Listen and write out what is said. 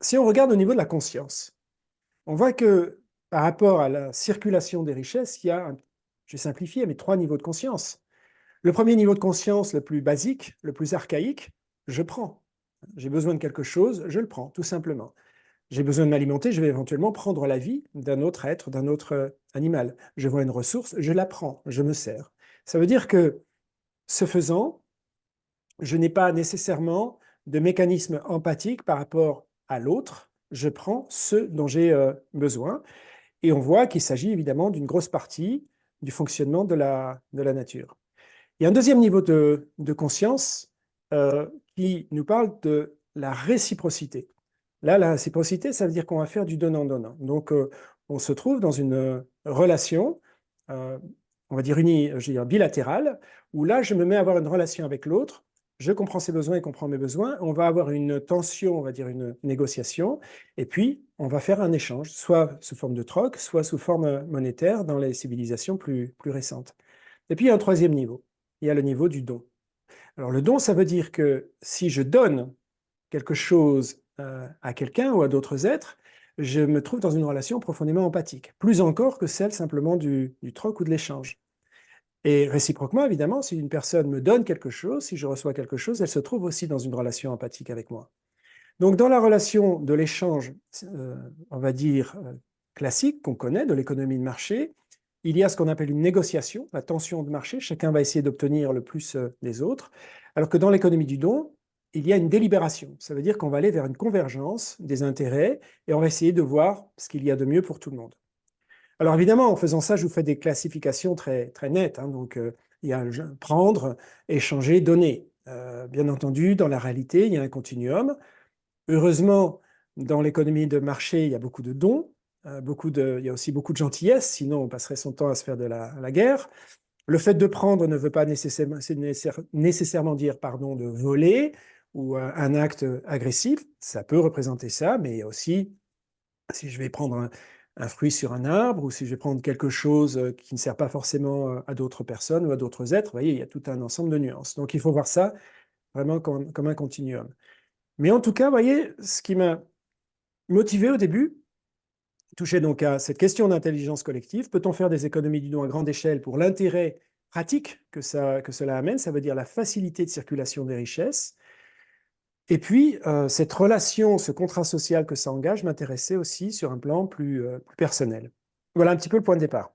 Si on regarde au niveau de la conscience, on voit que par rapport à la circulation des richesses, il y a, je vais simplifier, mais 3 niveaux de conscience. Le premier niveau de conscience, le plus basique, le plus archaïque, je prends. J'ai besoin de quelque chose, je le prends, tout simplement. J'ai besoin de m'alimenter, je vais éventuellement prendre la vie d'un autre être, d'un autre animal. Je vois une ressource, je la prends, je me sers. Ça veut dire que, ce faisant, je n'ai pas nécessairement de mécanisme empathique par rapport à l'autre. Je prends ce dont j'ai besoin. Et on voit qu'il s'agit évidemment d'une grosse partie du fonctionnement de la nature. Il y a un deuxième niveau de conscience qui nous parle de la réciprocité. Là, la réciprocité, ça veut dire qu'on va faire du donnant-donnant. Donc, on se trouve dans une relation, euh, on va dire, je veux dire bilatérale, où là, je me mets à avoir une relation avec l'autre, je comprends ses besoins, il comprend mes besoins, on va avoir une tension, on va dire une négociation, et puis on va faire un échange, soit sous forme de troc, soit sous forme monétaire dans les civilisations plus récentes. Et puis, il y a un troisième niveau, il y a le niveau du don. Alors, le don, ça veut dire que si je donne quelque chose à quelqu'un ou à d'autres êtres, je me trouve dans une relation profondément empathique, plus encore que celle simplement du troc ou de l'échange. Et réciproquement, évidemment, si une personne me donne quelque chose, si je reçois quelque chose, elle se trouve aussi dans une relation empathique avec moi. Donc dans la relation de l'échange, on va dire, classique, qu'on connaît, de l'économie de marché, il y a ce qu'on appelle une négociation, la tension de marché, chacun va essayer d'obtenir le plus des autres, alors que dans l'économie du don, il y a une délibération. Ça veut dire qu'on va aller vers une convergence des intérêts et on va essayer de voir ce qu'il y a de mieux pour tout le monde. Alors évidemment, en faisant ça, je vous fais des classifications très nettes, hein. Donc il y a prendre, échanger, donner. Bien entendu, dans la réalité, il y a un continuum. Heureusement, dans l'économie de marché, il y a beaucoup de dons, il y a aussi beaucoup de gentillesse, sinon on passerait son temps à se faire de la guerre. Le fait de prendre ne veut pas nécessairement dire pardon, de voler ou un acte agressif. Ça peut représenter ça, mais il y a aussi, si je vais prendre un fruit sur un arbre ou si je vais prendre quelque chose qui ne sert pas forcément à d'autres personnes ou à d'autres êtres, vous voyez, il y a tout un ensemble de nuances. Donc il faut voir ça vraiment comme un continuum. Mais en tout cas, vous voyez, ce qui m'a motivé au début, touchait donc à cette question d'intelligence collective. Peut-on faire des économies du don à grande échelle pour l'intérêt pratique que cela amène? Ça veut dire la facilité de circulation des richesses. Et puis, cette relation, ce contrat social que ça engage m'intéressait aussi sur un plan plus personnel. Voilà un petit peu le point de départ.